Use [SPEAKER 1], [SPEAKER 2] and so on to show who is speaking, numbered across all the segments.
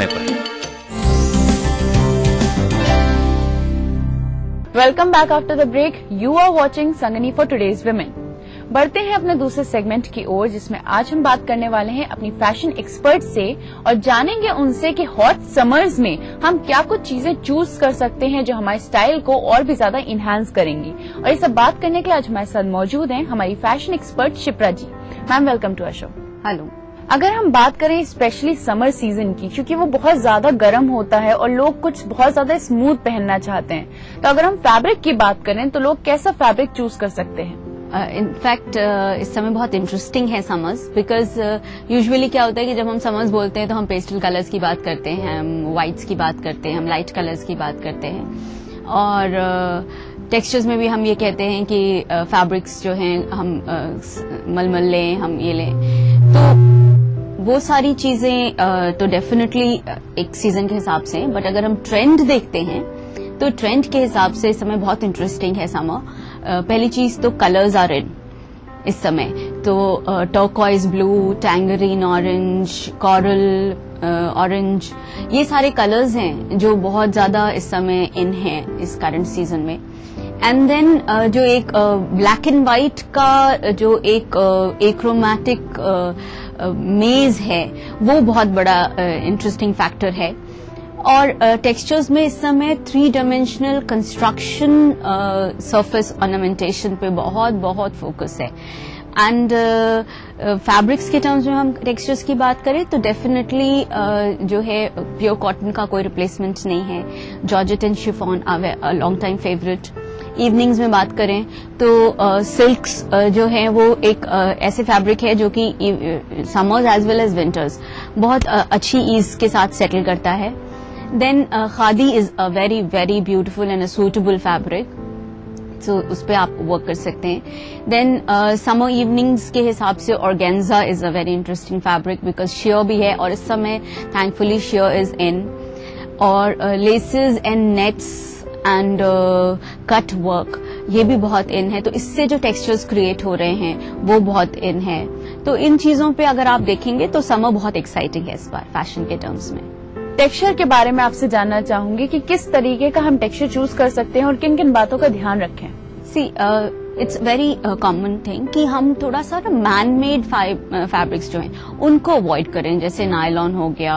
[SPEAKER 1] समय पर।
[SPEAKER 2] Welcome back after the break. You are watching Sangini for today's women. बढ़ते हैं अपने दूसरे सेगमेंट की ओर, जिसमें आज हम बात करने वाले हैं अपनी फैशन एक्सपर्ट से और जानेंगे उनसे कि हॉट समर्स में हम क्या कुछ चीजें चूज कर सकते हैं जो हमारे स्टाइल को और भी ज्यादा इनहांस करेंगी। और ये सब बात करने के लिए आज हमारे साथ मौजूद हैं हमारी fashion expert Shipra ji. Ma'am, welcome to our show.
[SPEAKER 3] Hello.
[SPEAKER 2] अगर हम बात करें स्पेशली समर सीजन की, क्योंकि वो बहुत ज्यादा गर्म होता है और लोग कुछ बहुत ज्यादा स्मूथ पहनना चाहते हैं, तो अगर हम फैब्रिक की बात करें तो लोग कैसा फैब्रिक चूज कर सकते हैं?
[SPEAKER 3] इनफैक्ट इस समय बहुत इंटरेस्टिंग है समर्स, बिकॉज यूजुअली क्या होता है कि जब हम समर्स बोलते हैं तो हम पेस्टल कलर्स की बात करते हैं, हम व्हाइट्स की बात करते हैं, हम लाइट कलर्स की बात करते हैं, और टेक्सचर्स में भी हम ये कहते हैं कि फैब्रिक्स जो हैं हम मलमल लें, हम ये लें। तो वो सारी चीजें तो डेफिनेटली एक सीजन के हिसाब से, बट अगर हम ट्रेंड देखते हैं तो ट्रेंड के हिसाब से इस समय बहुत इंटरेस्टिंग है समर। पहली चीज तो कलर्स आर इन इस समय, तो turquoise blue, tangerine orange, coral orange, ये सारे कलर्स हैं जो बहुत ज्यादा इस समय इन हैं इस करंट सीजन में। एंड देन जो एक ब्लैक एंड व्हाइट का जो एक एक्रोमैटिक मेज है, वो बहुत बड़ा इंटरेस्टिंग फैक्टर है। और टेक्सचर्स में इस समय 3 डायमेंशनल कंस्ट्रक्शन सरफेस ऑर्नामेंटेशन पे बहुत बहुत फोकस है। एंड फैब्रिक्स के टर्म्स में हम टेक्सचर्स की बात करें तो डेफिनेटली जो है प्योर कॉटन का कोई रिप्लेसमेंट नहीं है। Georgette and chiffon are long time favourite. Evenings में बात करें तो सिल्क्स जो है वो एक ऐसे फैब्रिक है जो कि summers as well as winters बहुत अच्छी ईज के साथ सेटल करता है। Then khadi is a very very beautiful and a suitable fabric, so उस पर आप वर्क कर सकते हैं। देन समर इवनिंग्स के हिसाब से organza is a very interesting fabric, because share भी है और इस समय थैंकफुली शेयर इज इन, और laces and nets and cut work ये भी बहुत इन है। तो इससे जो टेक्सचर्स क्रिएट हो रहे हैं वो बहुत इन है। तो इन चीजों पे अगर आप देखेंगे तो समर बहुत एक्साइटिंग है इस बार फैशन के टर्म्स में।
[SPEAKER 2] टेक्सचर के बारे में आपसे जानना चाहूंगी कि किस तरीके का हम टेक्सचर चूज कर सकते हैं और किन किन बातों का ध्यान रखें।
[SPEAKER 3] See it's very common thing कि हम थोड़ा सा मैन मेड फैब्रिक्स जो हैं उनको अवॉइड करें, जैसे नायलॉन हो गया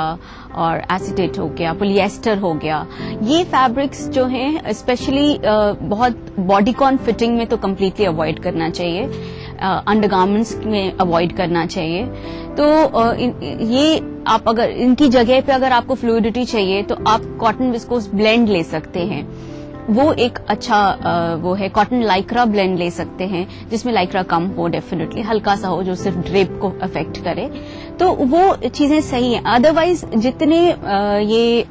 [SPEAKER 3] और एसीटेट हो गया, पॉलिएस्टर हो गया। ये फैब्रिक्स जो हैं स्पेशली बहुत बॉडीकॉन फिटिंग में तो कम्प्लीटली अवॉइड करना चाहिए, अंडरगारमेंट्स में अवॉइड करना चाहिए। तो ये आप अगर इनकी जगह पे अगर आपको फ्लूइडिटी चाहिए तो आप कॉटन विस्कोस ब्लेंड ले सकते हैं, वो एक अच्छा वो है। कॉटन लाइक्रा ब्लेंड ले सकते हैं जिसमें लाइक्रा कम हो, डेफिनेटली हल्का सा हो जो सिर्फ ड्रेप को अफेक्ट करे, तो वो चीजें सही हैं। अदरवाइज जितने ये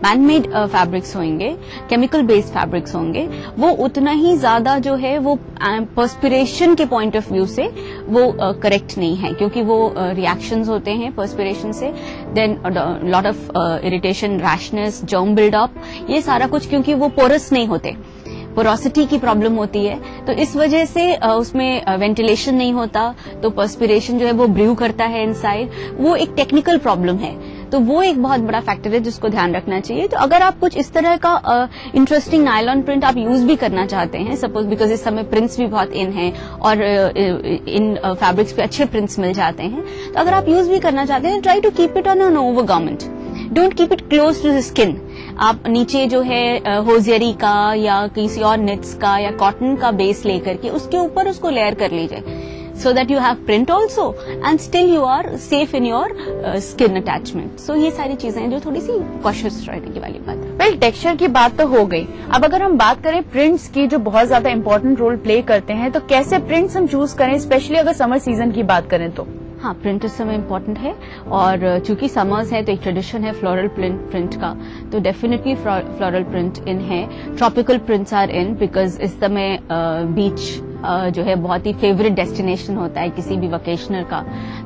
[SPEAKER 3] मैनमेड फैब्रिक्स होंगे, केमिकल बेस्ड फैब्रिक्स होंगे, वो उतना ही ज्यादा जो है वो पर्सपिरेशन के पॉइंट ऑफ व्यू से वो करेक्ट नहीं है, क्योंकि वो रिएक्शंस होते हैं पर्सपिरेशन से, then lot of irritation, rashness, germ buildup, ये सारा कुछ, क्योंकि वो पोरस नहीं होते, पोरोसिटी की प्रॉब्लम होती है। तो इस वजह से उसमें वेंटिलेशन नहीं होता, तो पर्सपिरेशन जो है वो ब्रू करता है इनसाइड, वो एक टेक्निकल प्रॉब्लम है। तो वो एक बहुत बड़ा फैक्टर है जिसको ध्यान रखना चाहिए। तो अगर आप कुछ इस तरह का इंटरेस्टिंग नायलॉन प्रिंट आप यूज भी करना चाहते हैं, सपोज, बिकॉज इस समय प्रिंट्स भी बहुत इन हैं और इन फैब्रिक्स पे अच्छे प्रिंट्स मिल जाते हैं, तो अगर आप यूज भी करना चाहते हैं, try to keep it on an over garment, don't keep it close to the skin. आप नीचे जो है होजियरी का या किसी और निट्स का या कॉटन का बेस लेकर के उसके ऊपर उसको लेयर कर लीजिए, so that you have print also and still you are safe in your skin attachment. So ये सारी चीजें हैं जो थोड़ी सी cautious रहने की वाली बात है।
[SPEAKER 2] वेल, टेक्सचर की बात तो हो गई, अब अगर हम बात करें प्रिंट्स की जो बहुत ज्यादा इंपॉर्टेंट रोल प्ले करते हैं, तो कैसे प्रिंट्स हम चूज करें, स्पेशली अगर समर सीजन की बात करें तो?
[SPEAKER 3] हाँ, प्रिंट इस समय इम्पोर्टेंट है, और चूंकि समर्स है तो एक ट्रेडिशन है फ्लोरल प्रिंट का, तो डेफिनेटली फ्लोरल प्रिंट इन है। Tropical prints are in, because इस समय बीच जो है बहुत ही फेवरेट डेस्टिनेशन होता है किसी भी वकेशनर का,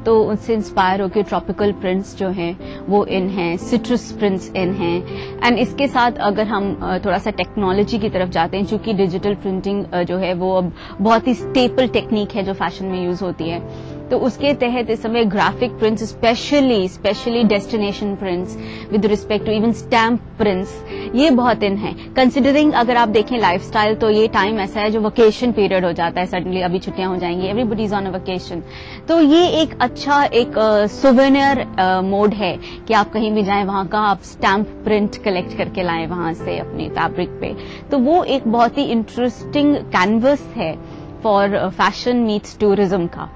[SPEAKER 3] तो उनसे इंस्पायर होकर ट्रॉपिकल प्रिंट्स जो हैं वो इन हैं, सिट्रस प्रिंट्स इन हैं। एंड इसके साथ अगर हम थोड़ा सा टेक्नोलॉजी की तरफ जाते हैं, चूंकि डिजिटल प्रिंटिंग जो है वो अब बहुत ही स्टेपल टेक्निक है जो फैशन में यूज होती है, तो उसके तहत इस समय graphic prints, specially destination prints with respect to even stamp prints, ये बहुत इन है। कंसिडरिंग अगर आप देखें लाइफस्टाइल, तो ये टाइम ऐसा है जो वेकेशन पीरियड हो जाता है, सडनली अभी छुट्टियां हो जाएंगी, everybody is on a vacation, तो ये एक अच्छा एक सोवेनियर मोड है कि आप कहीं भी जाएं वहां का आप स्टैम्प प्रिंट कलेक्ट करके लाएं वहां से अपनी फैब्रिक पे। तो वो एक बहुत ही इंटरेस्टिंग कैनवस है फॉर फैशन मीट्स टूरिज्म का,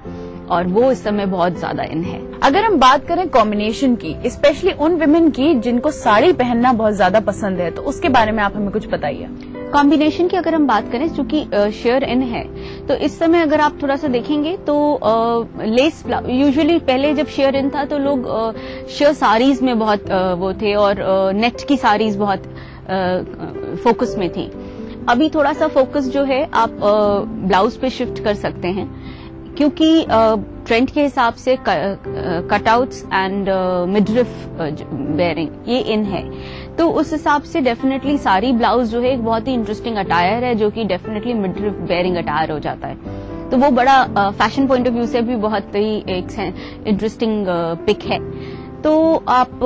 [SPEAKER 3] और वो इस समय बहुत ज्यादा इन है।
[SPEAKER 2] अगर हम बात करें कॉम्बिनेशन की, स्पेशली उन विमेन की जिनको साड़ी पहनना बहुत ज्यादा पसंद है, तो उसके बारे में आप हमें कुछ बताइए।
[SPEAKER 3] कॉम्बिनेशन की अगर हम बात करें, चूंकि शेयर इन है, तो इस समय अगर आप थोड़ा सा देखेंगे तो लेस, यूजुअली पहले जब शेयर इन था तो लोग शेयर साड़ीज में बहुत वो थे, और नेट की साड़ीज बहुत फोकस में थी। अभी थोड़ा सा फोकस जो है आप ब्लाउज पे शिफ्ट कर सकते हैं, क्योंकि ट्रेंड के हिसाब से कटआउट्स एंड मिडरिफ वेयरिंग ये इन है, तो उस हिसाब से डेफिनेटली साड़ी ब्लाउज जो है एक बहुत ही इंटरेस्टिंग अटायर है, जो कि डेफिनेटली मिडरिफ वेयरिंग अटायर हो जाता है। तो वो बड़ा फैशन पॉइंट ऑफ व्यू से भी बहुत ही एक इंटरेस्टिंग पिक है। तो आप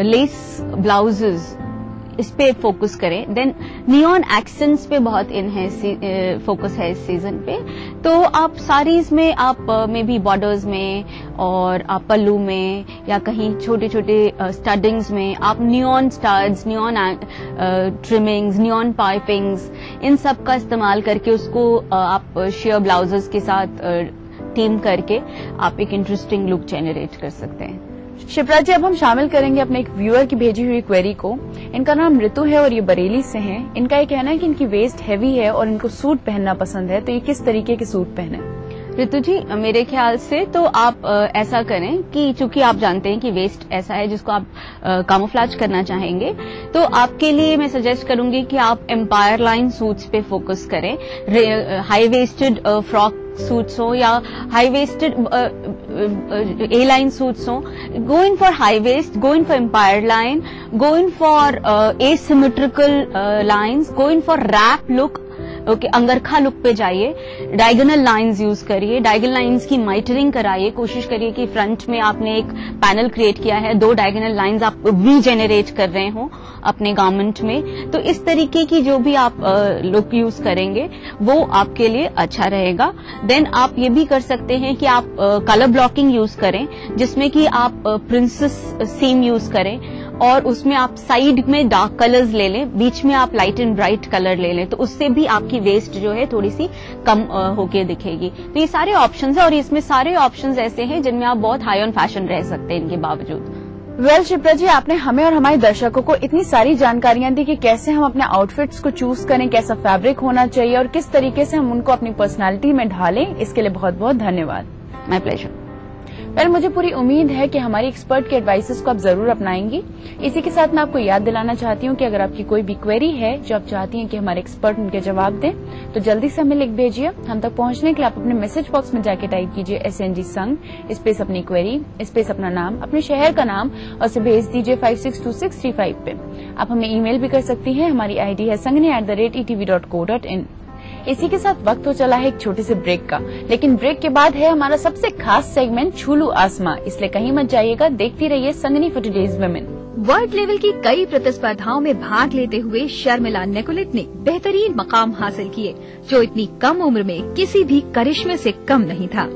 [SPEAKER 3] लेस ब्लाउजेज इस पे फोकस करें। देन नियॉन एक्सेंट्स पे बहुत इन है, फोकस है इस सीजन पे। तो आप साड़ीज में आप में भी बॉर्डर्स में और आप पल्लू में या कहीं छोटे छोटे स्टडिंग्स में आप neon studs, neon trimmings, neon pipings, इन सब का इस्तेमाल करके उसको आप शेयर ब्लाउजेस के साथ टीम करके आप एक इंटरेस्टिंग लुक जेनरेट कर सकते हैं।
[SPEAKER 2] शिप्रा जी, अब हम शामिल करेंगे अपने एक व्यूअर की भेजी हुई क्वेरी को। इनका नाम ऋतु है और ये बरेली से हैं। इनका ये कहना है कि इनकी वेस्ट हैवी है और इनको सूट पहनना पसंद है, तो ये किस तरीके के सूट पहने?
[SPEAKER 3] ऋतु जी, मेरे ख्याल से तो आप ऐसा करें कि चूंकि आप जानते हैं कि वेस्ट ऐसा है जिसको आप कामोफ्लाज करना चाहेंगे, तो आपके लिए मैं सजेस्ट करूंगी कि आप एम्पायर लाइन सूट्स पे फोकस करें। हाई वेस्टेड फ्रॉक सूट्स हो या high waisted A line suits हो, go in for high waist, go in for empire line, go in for asymmetrical lines, go in for wrap look, okay, angrakha look पे जाइए, diagonal lines use करिए, diagonal lines की mitering कराइए, कोशिश करिए कि front में आपने एक पैनल क्रिएट किया है, 2 डायगोनल लाइंस आप वी जेनरेट कर रहे हो अपने गारमेंट में, तो इस तरीके की जो भी आप लुक यूज करेंगे वो आपके लिए अच्छा रहेगा। देन आप ये भी कर सकते हैं कि आप कलर ब्लॉकिंग यूज करें, जिसमें कि आप प्रिंसेस सीम यूज करें और उसमें आप साइड में डार्क कलर्स ले लें, बीच में आप लाइट एंड ब्राइट कलर ले लें, तो उससे भी आपकी वेस्ट जो है थोड़ी सी कम होके दिखेगी। तो ये सारे ऑप्शंस हैं और इसमें सारे ऑप्शंस ऐसे हैं जिनमें आप बहुत हाई ऑन फैशन रह सकते हैं इनके बावजूद।
[SPEAKER 2] वेल शिप्रा जी, आपने हमें और हमारे दर्शकों को इतनी सारी जानकारियां दी कि कैसे हम अपने आउटफिट्स को चूज करें, कैसा फैब्रिक होना चाहिए और किस तरीके से हम उनको अपनी पर्सनालिटी में ढालें। इसके लिए बहुत बहुत धन्यवाद।
[SPEAKER 3] My pleasure.
[SPEAKER 2] वेल, मुझे पूरी उम्मीद है कि हमारी एक्सपर्ट के एडवाइसेस को आप जरूर अपनाएंगी। इसी के साथ मैं आपको याद दिलाना चाहती हूँ कि अगर आपकी कोई भी क्वेरी है जो आप चाहती हैं कि हमारे एक्सपर्ट उनके जवाब दें, तो जल्दी से हमें लिख भेजिए। हम तक पहुंचने के लिए आप अपने मैसेज बॉक्स में जाके टाइप कीजिए SNG संग, स्पेस अपनी क्वेरी, स्पेस अपना नाम, अपने शहर का नाम और इसे भेज दीजिए 562635 पे। आप हमें ईमेल भी कर सकती हैं। हमारी ID है sangani@etv.co.in। इसी के साथ वक्त हो चला है एक छोटे से ब्रेक का, लेकिन ब्रेक के बाद है हमारा सबसे खास सेगमेंट छूलू आसमां, इसलिए कहीं मत जाइएगा, देखती रहिए Sangini for today's women.
[SPEAKER 1] World level की कई प्रतिस्पर्धाओं में भाग लेते हुए शर्मिला निकोलेट ने बेहतरीन मकाम हासिल किए, जो इतनी कम उम्र में किसी भी करिश्मे से कम नहीं था।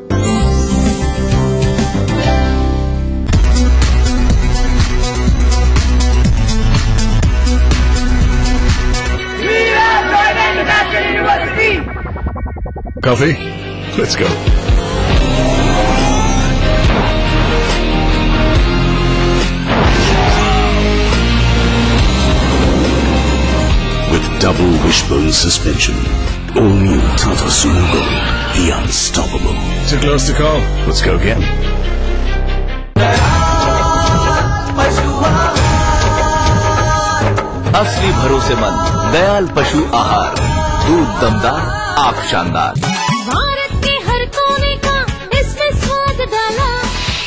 [SPEAKER 4] Coffee? Let's go. With double wishbone suspension, all new Tata Sumo Gold, the unstoppable. Too close to call. Let's go again.
[SPEAKER 5] असली भरोसेमंद दयाल पशु आहार, दूध दमदार, आप शानदार।
[SPEAKER 6] भारत के हर कोने का इसमें स्वाद डाला,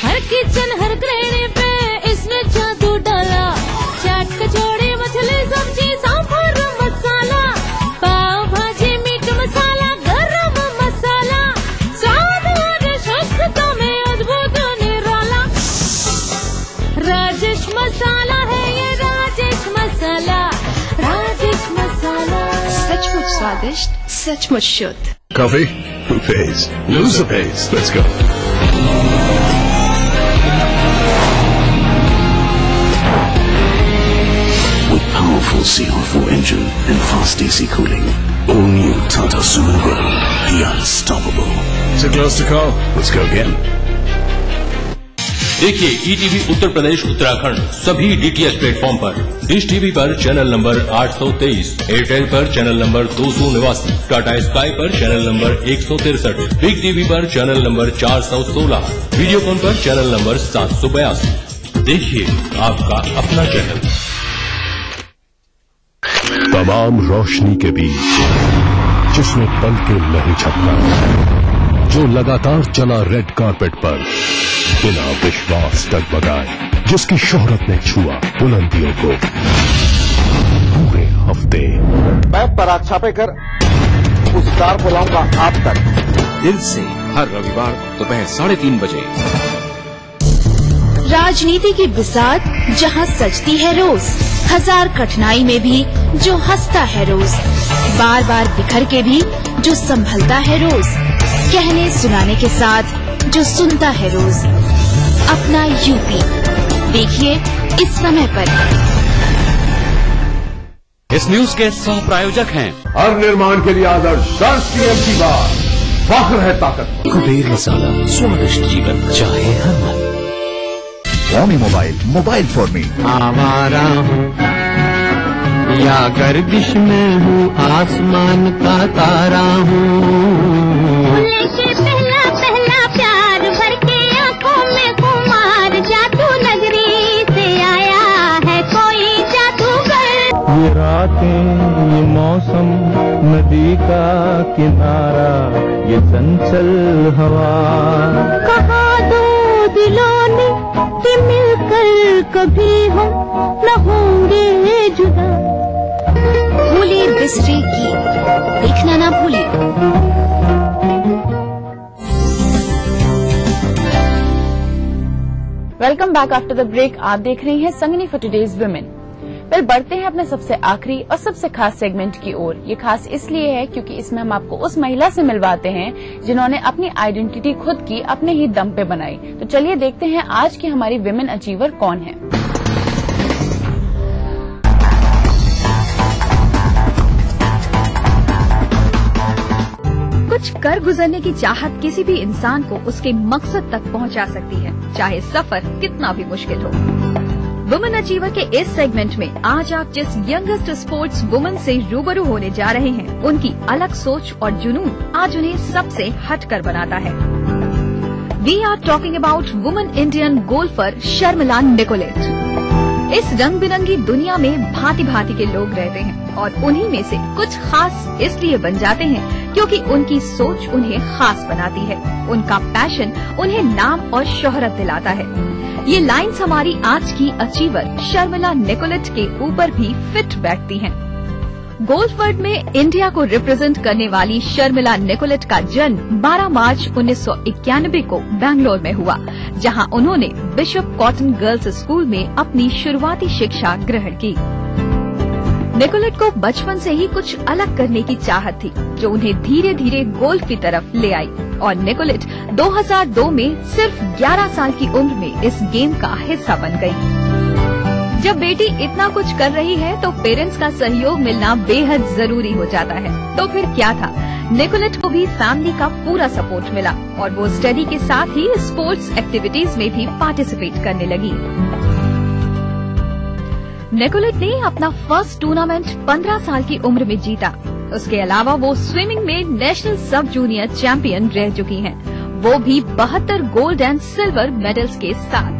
[SPEAKER 6] हर किचन हर गृहिणी पे इसने जादू डाला। चाट कचौड़ी मछली सब्जी सांभर मसाला, पाव भाजी मीट मसाला गरम मसाला, स्वाद और शुद्धता मसाला, राजेश मसाला।
[SPEAKER 1] सचमुच स्वादिष्ट, सचमुच शुद्ध।
[SPEAKER 4] Coffee? Who pays? Loser pays. Let's go. With powerful CR4 engine and fast AC cooling, all new Tata Sumo Gold, the unstoppable. So close to call. Let's go again.
[SPEAKER 7] देखिए ईटीवी उत्तर प्रदेश उत्तराखंड सभी डीटीएच प्लेटफॉर्म पर, dish TV पर channel number 823, Airtel पर channel number 289, Tata sky पर channel number 163, big TV पर channel number 416, Videocon पर channel number 782। देखिए आपका अपना चैनल।
[SPEAKER 4] तमाम रोशनी के बीच जिसने पलके नहीं झपका, जो लगातार चला रेड कारपेट पर बिना विश्वास डगमगाए, जिसकी शोहरत ने छुआ बुलंदियों को पूरे हफ्ते।
[SPEAKER 8] मैं पराग छापेकर उस स्टार को लाऊंगा आप तक,
[SPEAKER 5] दिल से, हर रविवार दोपहर 3:30 बजे।
[SPEAKER 9] राजनीति की बिसात जहां सजती है रोज, हजार कठिनाई में भी जो हंसता है रोज, बार बार बिखर के भी जो संभलता है रोज, कहने सुनाने के साथ जो सुनता है रोज, अपना यूपी देखिए इस समय पर।
[SPEAKER 5] इस न्यूज के सह प्रायोजक हैं
[SPEAKER 8] हर निर्माण के लिए आदर्श सीएम की बात, फख्र है ताकत।
[SPEAKER 5] कुबेर मसाला, स्वादिष्ट जीवन चाहे हर मन।
[SPEAKER 8] स्वामी मोबाइल फॉर मी।
[SPEAKER 10] आवारा हूँ या गर्दिश में हूँ, आसमान का तारा हूँ।
[SPEAKER 6] पहला पहला प्यार भर के आंखों में कुमार, जादू नगरी से आया है कोई जादूगर।
[SPEAKER 10] ये रातें, ये मौसम, नदी का किनारा, ये चंचल हवा।
[SPEAKER 6] कहा दो दिलों ने कि मिलकर कभी हम न होंगे जुदा।
[SPEAKER 9] भूले बिसरे गीत देखना ना भूले।
[SPEAKER 2] Welcome back after the break. आप देख रही हैं संगनी फॉर टुडेज वुमेन। फिर बढ़ते हैं अपने सबसे आखिरी और सबसे खास सेगमेंट की ओर। ये खास इसलिए है क्योंकि इसमें हम आपको उस महिला से मिलवाते हैं जिन्होंने अपनी आइडेंटिटी खुद की अपने ही दम पे बनाई। तो चलिए देखते हैं आज की हमारी विमेन अचीवर कौन है।
[SPEAKER 1] कुछ कर गुजरने की चाहत किसी भी इंसान को उसके मकसद तक पहुंचा सकती है, चाहे सफर कितना भी मुश्किल हो। वुमेन अचीवर के इस सेगमेंट में आज आप जिस यंगेस्ट स्पोर्ट्स वुमन से रूबरू होने जा रहे हैं, उनकी अलग सोच और जुनून आज उन्हें सबसे हटकर बनाता है। We are talking about women Indian golfer Sharmila Nicollet. इस रंग बिरंगी दुनिया में भांति भांति के लोग रहते हैं और उन्हीं में से कुछ खास इसलिए बन जाते हैं क्योंकि उनकी सोच उन्हें खास बनाती है, उनका पैशन उन्हें नाम और शोहरत दिलाता है। ये लाइन्स हमारी आज की अचीवर शर्मिला निकोलेट के ऊपर भी फिट बैठती हैं। गोल्फ वर्ल्ड में इंडिया को रिप्रेजेंट करने वाली शर्मिला निकोलेट का जन्म 12 मार्च 1991 को बैंगलोर में हुआ, जहां उन्होंने बिशप कॉटन गर्ल्स स्कूल में अपनी शुरुआती शिक्षा ग्रहण की। निकोलेट को बचपन से ही कुछ अलग करने की चाहत थी, जो उन्हें धीरे धीरे गोल्फ की तरफ ले आई और निकोलेट 2002 में सिर्फ 11 साल की उम्र में इस गेम का हिस्सा बन गई। जब बेटी इतना कुछ कर रही है तो पेरेंट्स का सहयोग मिलना बेहद जरूरी हो जाता है। तो फिर क्या था, निकोलेट को भी फैमिली का पूरा सपोर्ट मिला और वो स्टडी के साथ ही स्पोर्ट्स एक्टिविटीज में भी पार्टिसिपेट करने लगी। निकोलेट ने अपना फर्स्ट टूर्नामेंट 15 साल की उम्र में जीता। उसके अलावा वो स्विमिंग में नेशनल सब जूनियर चैंपियन रह चुकी हैं, वो भी 72 गोल्ड एंड सिल्वर मेडल्स के साथ।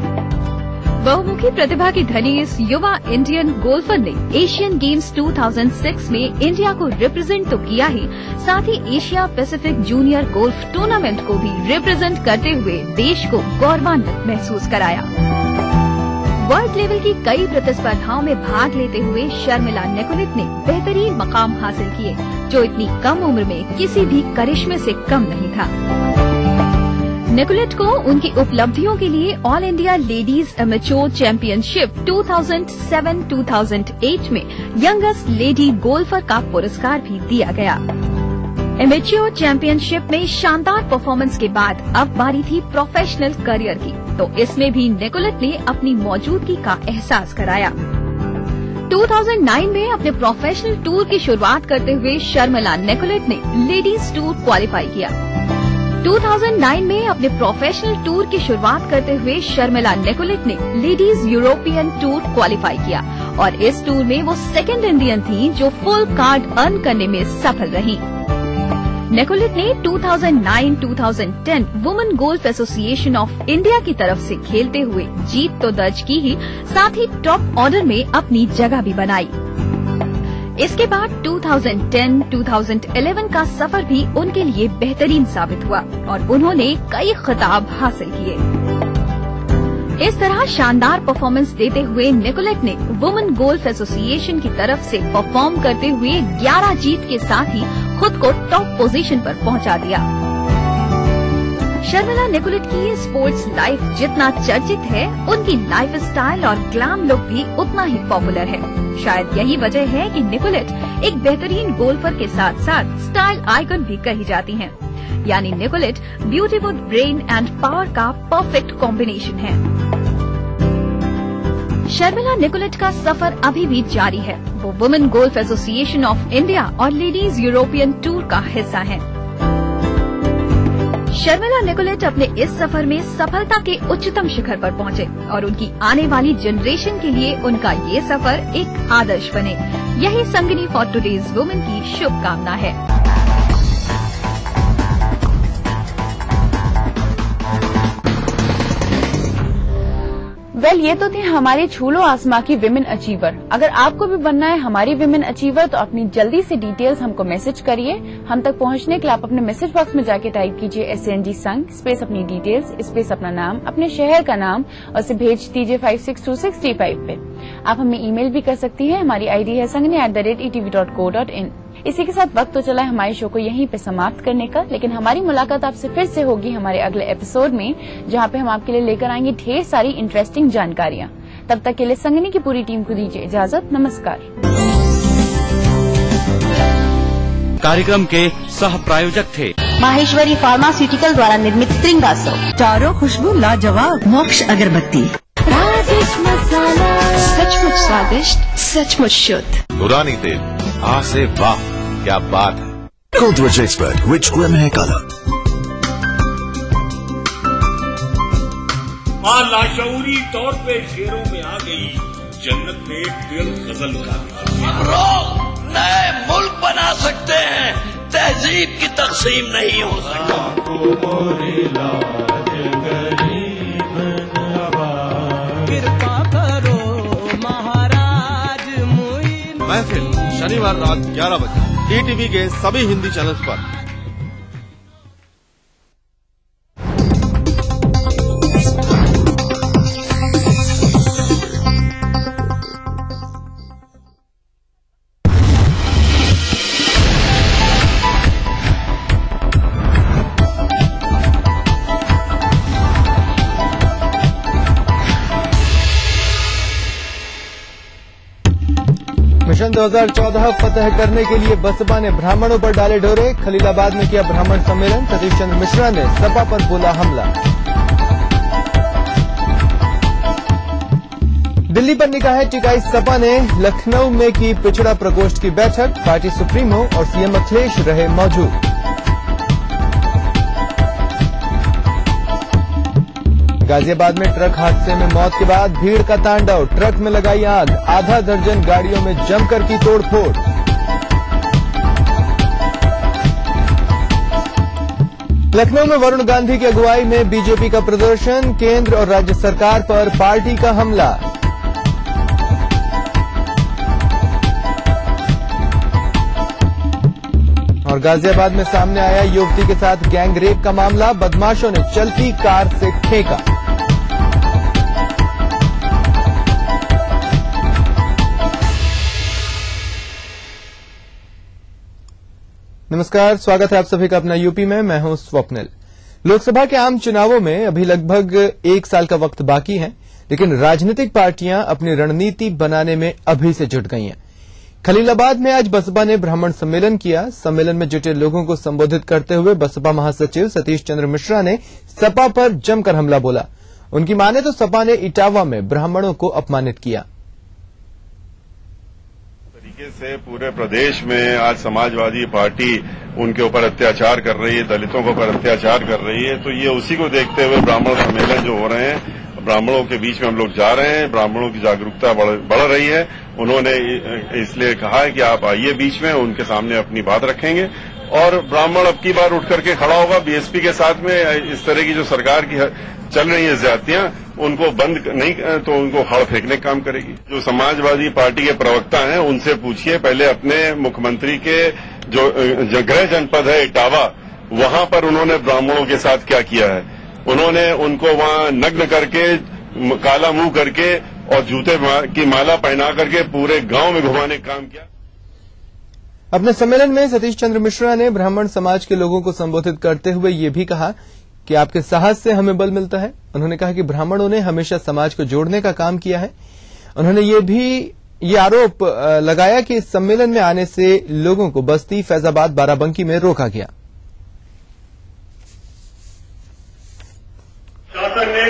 [SPEAKER 1] बहुमुखी प्रतिभा की धनी इस युवा इंडियन गोल्फर ने एशियन गेम्स 2006 में इंडिया को रिप्रेजेंट तो किया ही, साथ ही Asia Pacific junior golf tournament को भी रिप्रेजेंट करते हुए देश को गौरवान्वित महसूस कराया। वर्ल्ड लेवल की कई प्रतिस्पर्धाओं में भाग लेते हुए शर्मिला निकोलेट ने बेहतरीन मकाम हासिल किए, जो इतनी कम उम्र में किसी भी करिश्मे से कम नहीं था। निकोलेट को उनकी उपलब्धियों के लिए all India ladies amateur championship 2007-2008 में यंगेस्ट लेडी गोल्फर का पुरस्कार भी दिया गया। एमेच्योर चैंपियनशिप में शानदार परफॉर्मेंस के बाद अब बारी थी प्रोफेशनल करियर की, तो इसमें भी निकोलेट ने अपनी मौजूदगी का एहसास कराया। 2009 में अपने प्रोफेशनल टूर की शुरुआत करते हुए शर्मिला निकोलेट ने लेडीज टूर क्वालिफाई किया। 2009 में अपने प्रोफेशनल टूर की शुरुआत करते हुए शर्मिला निकोलेट ने लेडीज यूरोपियन टूर क्वालिफाई किया और इस टूर में वो सेकंड इंडियन थी जो फुल कार्ड अर्न करने में सफल रही। निकोलेट ने 2009-2010 women golf association of India की तरफ से खेलते हुए जीत तो दर्ज की ही, साथ ही टॉप ऑर्डर में अपनी जगह भी बनाई। इसके बाद 2010-2011 का सफर भी उनके लिए बेहतरीन साबित हुआ और उन्होंने कई खिताब हासिल किए। इस तरह शानदार परफॉर्मेंस देते हुए निकोलेट ने वुमेन गोल्फ एसोसिएशन की तरफ से परफॉर्म करते हुए 11 जीत के साथ ही खुद को टॉप पोजीशन पर पहुंचा दिया। शर्मिला निकोलेट की स्पोर्ट्स लाइफ जितना चर्चित है, उनकी लाइफ स्टाइल और ग्लैम लुक भी उतना ही पॉपुलर है। शायद यही वजह है कि निकोलेट एक बेहतरीन गोल्फर के साथ साथ स्टाइल आइकन भी कही जाती हैं। यानी Nicollet beauty with brain and power का परफेक्ट कॉम्बिनेशन है। शर्मिला निकोलेट का सफर अभी भी जारी है। वो women golf association of India और लेडीज यूरोपियन टूर का हिस्सा है। शर्मिला निकोलेट अपने इस सफर में सफलता के उच्चतम शिखर पर पहुंचे और उनकी आने वाली जनरेशन के लिए उनका ये सफर एक आदर्श बने, यही संगिनी फॉर टुडेज वुमेन की शुभकामना है।
[SPEAKER 2] वेल, ये तो थे हमारे छूलो आसमां की विमेन अचीवर। अगर आपको भी बनना है हमारी विमेन अचीवर तो अपनी जल्दी से डिटेल्स हमको मैसेज करिए। हम तक पहुंचने के लिए आप अपने मैसेज बॉक्स में जाके टाइप कीजिए SNG संग स्पेस अपनी डिटेल्स स्पेस अपना नाम, अपने शहर का नाम और इसे भेज दीजिए 562635 पे। आप हमें ईमेल भी कर सकती हैं। हमारी आईडी है sangani@etv.co.in। इसी के साथ वक्त तो चला है हमारे शो को यहीं पे समाप्त करने का, लेकिन हमारी मुलाकात आपसे फिर से होगी हमारे अगले एपिसोड में, जहां पे हम आपके लिए लेकर आएंगे ढेर सारी इंटरेस्टिंग जानकारियां। तब तक के लिए संगिनी की पूरी टीम को दीजिए इजाजत। नमस्कार।
[SPEAKER 11] कार्यक्रम के सह प्रायोजक थे
[SPEAKER 12] माहेश्वरी फार्मास्यूटिकल द्वारा निर्मित त्रिंगासो,
[SPEAKER 13] चारों खुशबू लाजवाब, मोक्ष अगरबत्ती,
[SPEAKER 6] राजेश मसाला,
[SPEAKER 9] सचमुच स्वादिष्ट, सचमुच शुद्ध।
[SPEAKER 5] नूरानी तेल, आ से वाह, क्या बात है।
[SPEAKER 14] Godrej Expert, which grim hair color?
[SPEAKER 15] मां लाशऊरी तौर पे शेरों में आ गई, जन्नत में दिल गजल का।
[SPEAKER 16] हम लोग नए मुल्क बना सकते हैं, तहजीब की तकसीम नहीं हो सकती।
[SPEAKER 17] कृपा करो महाराज मुइन।
[SPEAKER 18] महफिल शनिवार रात 11 बजे DTV के सभी हिंदी चैनल्स पर।
[SPEAKER 19] मिशन 2014 फतह करने के लिए बसपा ने ब्राह्मणों पर डाले डोरे। खलीलाबाद में किया ब्राह्मण सम्मेलन। सतीश चंद्र मिश्रा ने सपा पर बोला हमला। दिल्ली पर निगाहें टिकाई सपा ने। लखनऊ में की पिछड़ा प्रकोष्ठ की बैठक। पार्टी सुप्रीमो और सीएम अखिलेश रहे मौजूद। गाजियाबाद में ट्रक हादसे में मौत के बाद भीड़ का तांडव। ट्रक में लगाई आग। आधा दर्जन गाड़ियों में जमकर की तोड़फोड़। लखनऊ में वरुण गांधी की अगुवाई में बीजेपी का प्रदर्शन। केंद्र और राज्य सरकार पर पार्टी का हमला। और गाजियाबाद में सामने आया युवती के साथ गैंग रेप का मामला। बदमाशों ने चलती कार से फेंका। नमस्कार, स्वागत है आप सभी का अपना यूपी में। मैं हूं स्वप्निल। लोकसभा के आम चुनावों में अभी लगभग 1 साल का वक्त बाकी है, लेकिन राजनीतिक पार्टियां अपनी रणनीति बनाने में अभी से जुट गई हैं। खलीलाबाद में आज बसपा ने ब्राह्मण सम्मेलन किया। सम्मेलन में जुटे लोगों को संबोधित करते हुए बसपा महासचिव सतीश चंद्र मिश्रा ने सपा पर जमकर हमला बोला। उनकी माने तो सपा ने इटावा में ब्राह्मणों को अपमानित किया।
[SPEAKER 20] तरीके से पूरे प्रदेश में आज समाजवादी पार्टी उनके ऊपर अत्याचार कर रही है, दलितों के ऊपर अत्याचार कर रही है, तो ये उसी को देखते हुए ब्राह्मण सम्मेलन जो हो रहे हैं, ब्राह्मणों के बीच में हम लोग जा रहे हैं, ब्राह्मणों की जागरूकता बढ़ रही है। उन्होंने इसलिए कहा है कि आप आइए बीच में, उनके सामने अपनी बात रखेंगे और ब्राह्मण अब की बार उठ करके खड़ा होगा बीएसपी के साथ में। इस तरह की जो सरकार की चल रही है ज्यादतियां, उनको बंद नहीं तो उनको हड़ फेंकने का काम करेगी। जो समाजवादी पार्टी के प्रवक्ता हैं उनसे पूछिए, पहले अपने मुख्यमंत्री के जो गृह जनपद है इटावा, वहां पर उन्होंने ब्राह्मणों के साथ क्या किया है। उन्होंने उनको वहां नग्न करके, काला मुंह करके और जूते की माला पहना करके पूरे गांव में घुमाने का काम किया।
[SPEAKER 19] अपने सम्मेलन में सतीश चंद्र मिश्रा ने ब्राह्मण समाज के लोगों को संबोधित करते हुए ये भी कहा कि आपके साहस से हमें बल मिलता है। उन्होंने कहा कि ब्राह्मणों ने हमेशा समाज को जोड़ने का काम किया है। उन्होंने ये आरोप लगाया कि इस सम्मेलन में आने से लोगों को बस्ती, फैजाबाद, बाराबंकी में रोका गया।
[SPEAKER 20] शासन ने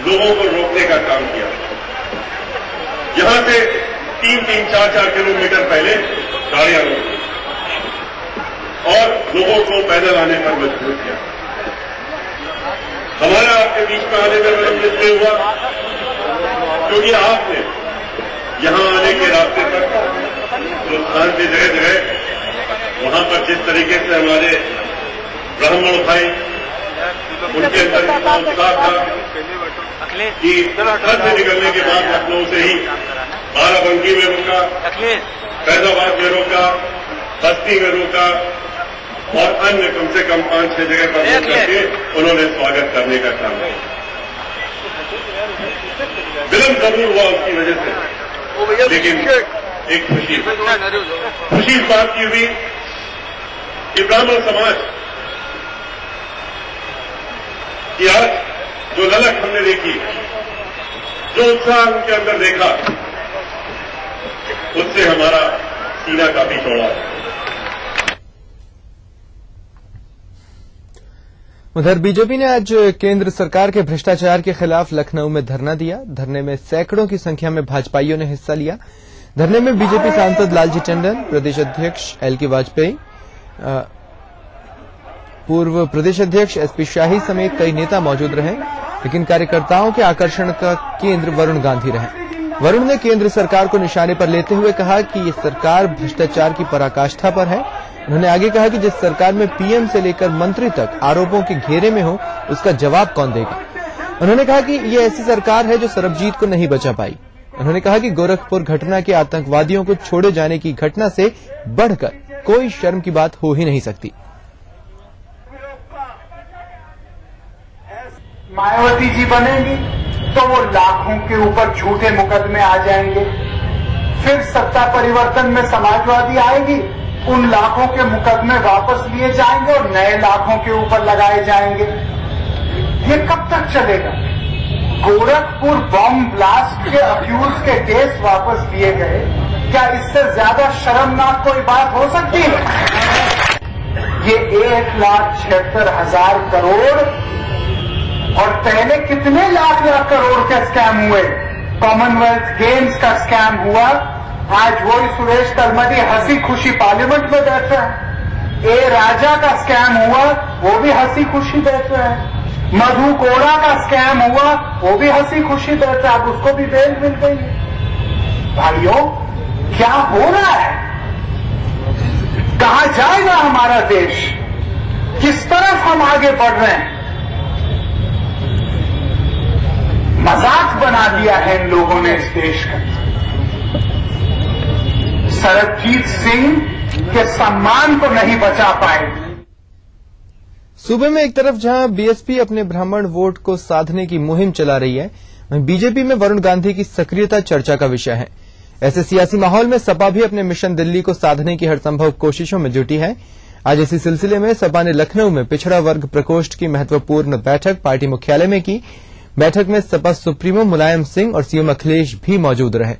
[SPEAKER 20] लोगों को रोकने का काम किया। यहां से 3-3, 4-4 किलोमीटर पहले गाड़ियां रोकी और लोगों को पैदल आने पर मजबूर किया। हमारा आपके बीच में आने में मतलब इसलिए हुआ क्योंकि आपने यहां आने के रास्ते पर जो स्थान पे जगह जगह वहां पर जिस तरीके से हमारे ब्राह्मण भाई उनके अंदर उत्साह था कि घर से निकलने के बाद लखनऊ से ही बाराबंकी में रोका, फैजाबाद में रोका, बस्ती में रोका और अन्य कम से कम 5-6 जगह पर रोक करके उन्होंने स्वागत करने का काम किया। विलंब जरूर हुआ उसकी वजह से, लेकिन एक खुशी इस बात की हुई कि ब्राह्मण समाज की आज जो ललक हमने देखी, जो उत्साह उनके अंदर देखा, उससे हमारा सीना काफी चौड़ा है।
[SPEAKER 19] उधर बीजेपी ने आज केंद्र सरकार के भ्रष्टाचार के खिलाफ लखनऊ में धरना दिया। धरने में सैकड़ों की संख्या में भाजपाइयों ने हिस्सा लिया। धरने में बीजेपी सांसद लालजी टंडन, प्रदेश अध्यक्ष एल.के. वाजपेयी, पूर्व प्रदेश अध्यक्ष एसपी शाही समेत कई नेता मौजूद रहे, लेकिन कार्यकर्ताओं के आकर्षण का केंद्र वरुण गांधी रहे। वरुण ने केंद्र सरकार को निशाने पर लेते हुए कहा कि ये सरकार भ्रष्टाचार की पराकाष्ठा पर है। उन्होंने आगे कहा कि जिस सरकार में पीएम से लेकर मंत्री तक आरोपों के घेरे में हो, उसका जवाब कौन देगा। उन्होंने कहा कि ये ऐसी सरकार है जो सरबजीत को नहीं बचा पाई। उन्होंने कहा कि गोरखपुर घटना के आतंकवादियों को छोड़े जाने की घटना से बढ़कर कोई शर्म की बात हो ही नहीं सकती।
[SPEAKER 21] मायावती जी बनेंगी तो वो लाखों के ऊपर झूठे मुकदमे आ जाएंगे। फिर सत्ता परिवर्तन में समाजवादी आएगी, उन लाखों के मुकदमे वापस लिए जाएंगे और नए लाखों के ऊपर लगाए जाएंगे। ये कब तक चलेगा? गोरखपुर बॉम्ब ब्लास्ट के अक्यूज के केस वापस लिए गए, क्या इससे ज्यादा शर्मनाक कोई बात हो सकती है? ये 1,76,000 करोड़ और पहले कितने लाख करोड़ के स्कैम हुए। कॉमनवेल्थ गेम्स का स्कैम हुआ, आज वही सुरेश तलमडी हंसी खुशी पार्लियामेंट में बैठ रहा है। ए राजा का स्कैम हुआ, वो भी हंसी खुशी बैठ रहा है। मधु कोड़ा का स्कैम हुआ, वो भी हंसी खुशी बैठ रहा है, अब उसको भी बेल मिल गई है। भाइयों, क्या हो रहा है? कहां जाएगा हमारा देश? किस तरफ हम आगे बढ़ रहे हैं? मजाक बना दिया है इन लोगों ने इस देश का। सरबजीत सिंह के सम्मान को नहीं बचा पाए।
[SPEAKER 19] सूबे में एक तरफ जहां बीएसपी अपने ब्राह्मण वोट को साधने की मुहिम चला रही है, वहीं बीजेपी में वरुण गांधी की सक्रियता चर्चा का विषय है। ऐसे सियासी माहौल में सपा भी अपने मिशन दिल्ली को साधने की हरसंभव कोशिशों में जुटी है। आज इसी सिलसिले में सपा ने लखनऊ में पिछड़ा वर्ग प्रकोष्ठ की महत्वपूर्ण बैठक पार्टी मुख्यालय में की। बैठक में सपा सुप्रीमो मुलायम सिंह और सीएम अखिलेश भी मौजूद रहे।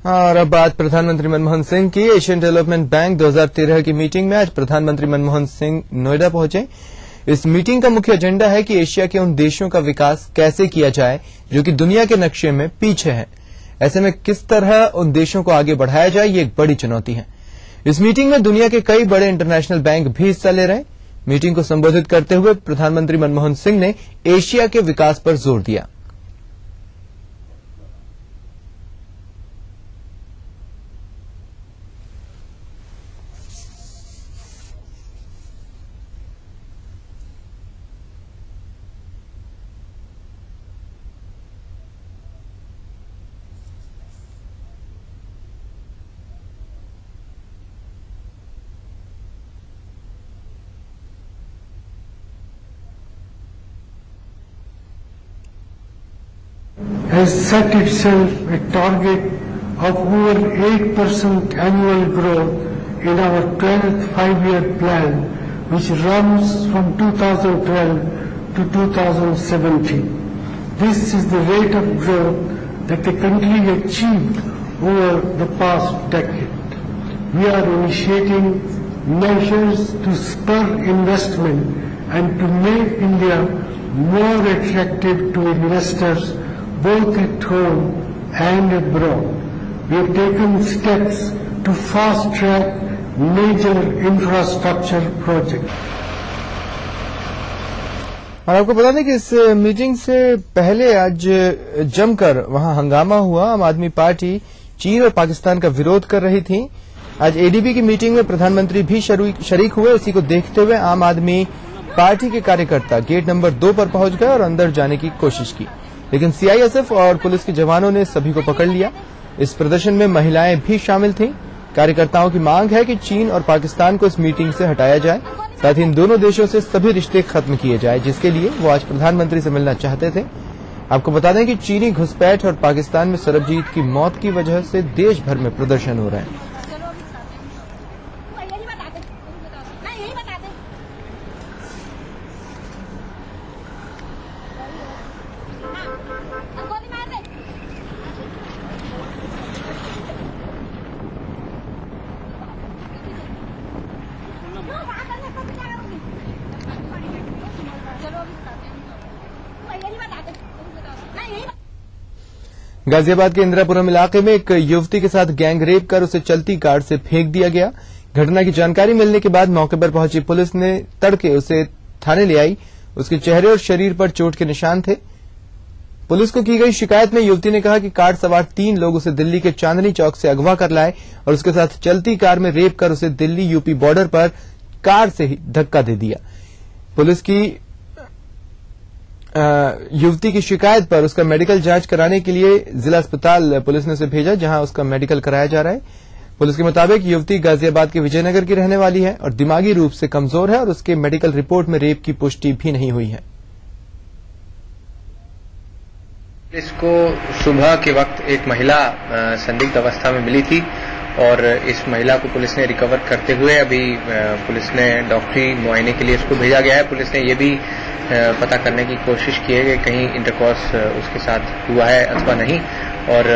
[SPEAKER 19] और अब बात प्रधानमंत्री मनमोहन सिंह की। एशियन डेवलपमेंट बैंक 2013 की मीटिंग में आज प्रधानमंत्री मनमोहन सिंह नोएडा पहुंचे। इस मीटिंग का मुख्य एजेंडा है कि एशिया के उन देशों का विकास कैसे किया जाए जो कि दुनिया के नक्शे में पीछे हैं। ऐसे में किस तरह उन देशों को आगे बढ़ाया जाए, ये एक बड़ी चुनौती है। इस मीटिंग में दुनिया के कई बड़े इंटरनेशनल बैंक भी हिस्सा ले रहे हैं। मीटिंग को संबोधित करते हुए प्रधानमंत्री मनमोहन सिंह ने एशिया के विकास पर जोर दिया।
[SPEAKER 3] has set itself a target of over 8% annual growth in our 12th five-year plan, which runs from 2012 to 2017. This is the rate of growth that the country achieved over the past decade. We are initiating measures to spur investment and to make India more attractive to investors both at home and abroad. We have taken steps to fast-track major infrastructure projects.
[SPEAKER 19] और आपको बता दें कि इस meeting से पहले आज जमकर वहां हंगामा हुआ। आम आदमी पार्टी चीन और पाकिस्तान का विरोध कर रही थी। आज एडीबी की मीटिंग में प्रधानमंत्री भी शरीक हुए। इसी को देखते हुए आम आदमी पार्टी के कार्यकर्ता गेट नंबर 2 पर पहुंच गए और अंदर जाने की कोशिश की, लेकिन सीआईएसएफ और पुलिस के जवानों ने सभी को पकड़ लिया। इस प्रदर्शन में महिलाएं भी शामिल थीं। कार्यकर्ताओं की मांग है कि चीन और पाकिस्तान को इस मीटिंग से हटाया जाए, साथ ही इन दोनों देशों से सभी रिश्ते खत्म किए जाए, जिसके लिए वो आज प्रधानमंत्री से मिलना चाहते थे। आपको बता दें कि चीनी घुसपैठ और पाकिस्तान में सरबजीत की मौत की वजह से देश भर में प्रदर्शन हो रहे हैं। गाजियाबाद के इंदिरापुरम इलाके में एक युवती के साथ गैंग रेप कर उसे चलती कार से फेंक दिया गया। घटना की जानकारी मिलने के बाद मौके पर पहुंची पुलिस ने तड़के उसे थाने ले आई। उसके चेहरे और शरीर पर चोट के निशान थे। पुलिस को की गई शिकायत में युवती ने कहा कि कार सवार 3 लोग उसे दिल्ली के चांदनी चौक से अगवा कर लाए और उसके साथ चलती कार में रेप कर उसे दिल्ली यूपी बॉर्डर पर कार से ही धक्का दे दिया। पुलिस की युवती की शिकायत पर उसका मेडिकल जांच कराने के लिए जिला अस्पताल पुलिस ने उसे भेजा, जहां उसका मेडिकल कराया जा रहा है। पुलिस के मुताबिक युवती गाजियाबाद के विजयनगर की रहने वाली है और दिमागी रूप से कमजोर है और उसके मेडिकल रिपोर्ट में रेप की पुष्टि भी नहीं हुई है।
[SPEAKER 22] इसको सुबह के वक्त एक महिला संदिग्ध अवस्था में मिली थी और इस महिला को पुलिस ने रिकवर करते हुए अभी पुलिस ने डॉक्टरी मुआयने के लिए इसको भेजा गया है। पुलिस ने ये भी पता करने की कोशिश की है कि कहीं इंटरकॉर्स उसके साथ हुआ है अथवा नहीं, और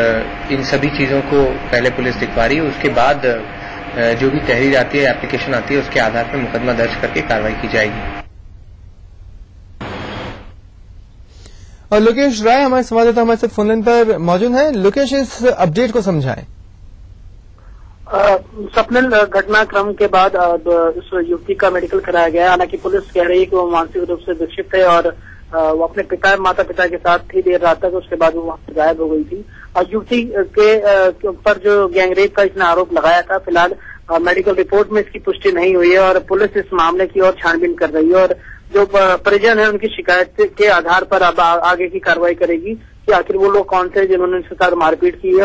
[SPEAKER 22] इन सभी चीजों को पहले पुलिस दिखवा रही है। उसके बाद जो भी तहरीर आती है, एप्लीकेशन आती है, उसके आधार पर मुकदमा दर्ज करके कार्रवाई की जाएगी।
[SPEAKER 19] और लोकेश राय हमारे संवाददाता हमारे साथ फोनलाइन पर मौजूद हैं। लोकेश, इस अपडेट को समझाएं।
[SPEAKER 23] स्वप्निल, घटनाक्रम के बाद उस युवती का मेडिकल कराया गया है। हालांकि पुलिस कह रही है कि वो मानसिक रूप से विक्षिप्त है और वो अपने माता पिता के साथ थी देर रात तक, उसके बाद वो वहां से गायब हो गई थी। और युवती के ऊपर जो गैंगरेप का इसने आरोप लगाया था, फिलहाल मेडिकल रिपोर्ट में इसकी पुष्टि नहीं हुई है और पुलिस इस मामले की और छानबीन कर रही है और जो परिजन है उनकी शिकायत के आधार पर अब आगे की कार्रवाई करेगी कि आखिर वो लोग कौन थे जिन्होंने इसके साथ मारपीट की है।